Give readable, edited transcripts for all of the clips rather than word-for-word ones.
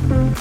you.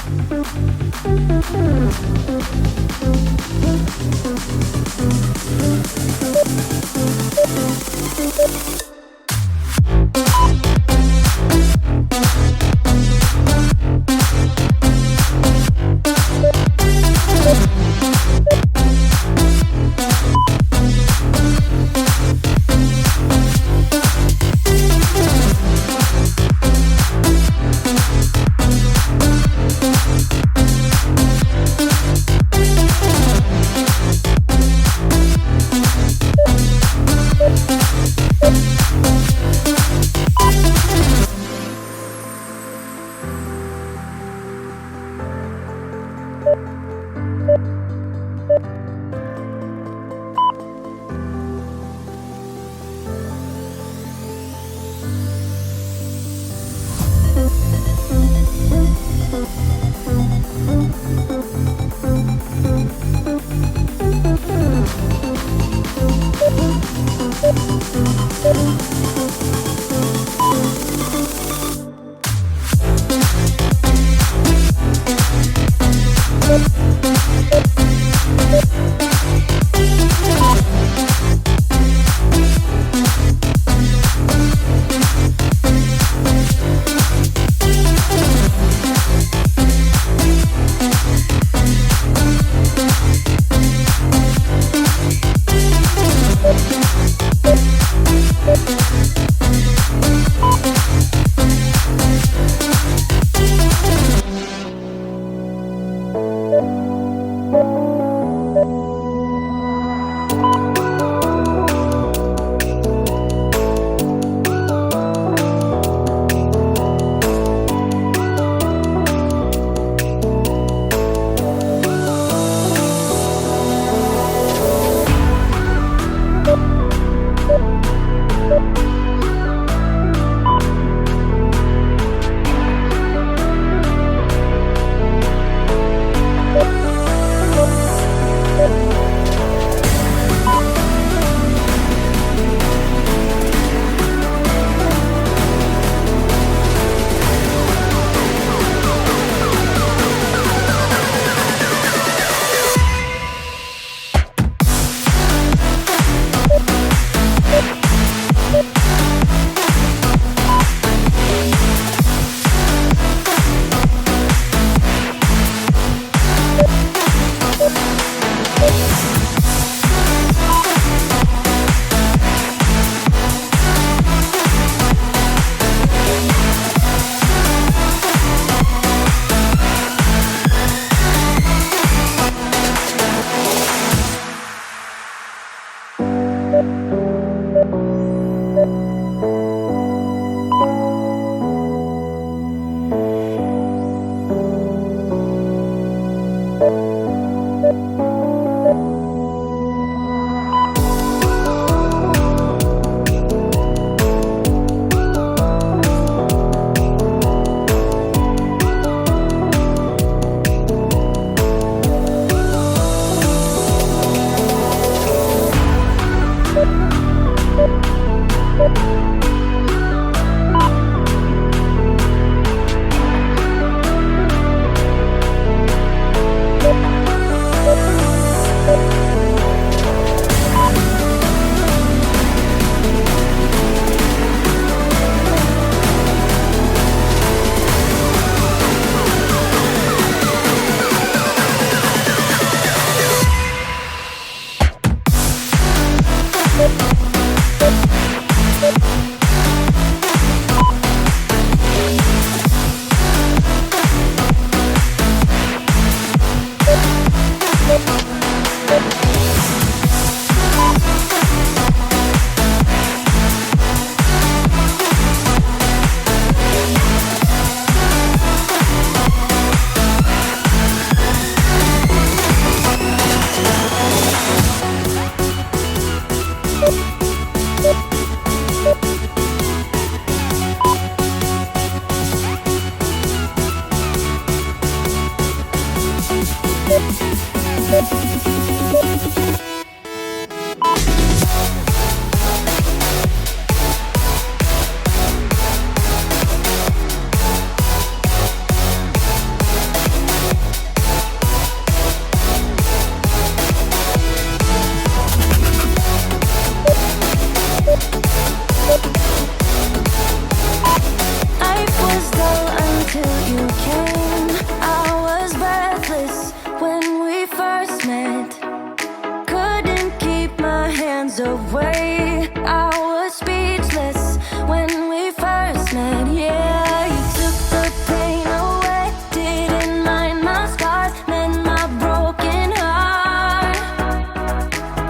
miles away. I was speechless when we first met. Yeah, you took the pain away, didn't mind my scars, mend my broken heart.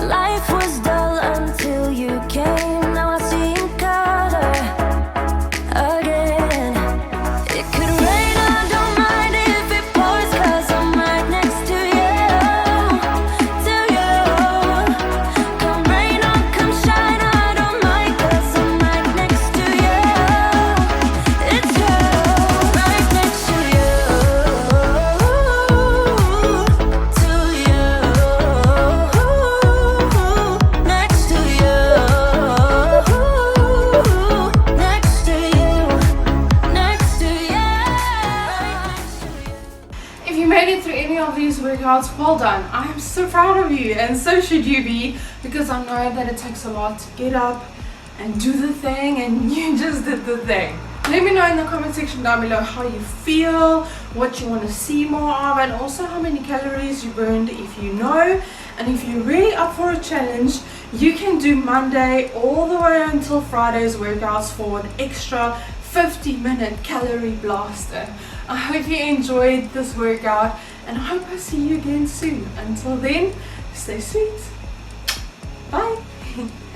Life was dull until you came. Now I see in color again. It could rain, I don't mind if it pours, 'cause I'm right next to you, to you. Come rain or come shine, I don't mind, 'cause I'm right next to you. It's you, right next to you, to you, next to you, next to you, next to you. If you made it through any of these workouts, well done. I am so proud of you, and so should you be, because I know that it takes a lot to get up and do the thing, and you just did the thing. Let me know in the comment section down below how you feel, what you want to see more of, and also how many calories you burned if you know. And if you're really up for a challenge, you can do Monday all the way until Friday's workouts for an extra 50-minute calorie blaster. I hope you enjoyed this workout, and I hope I see you again soon. Until then, stay sweet. Bye.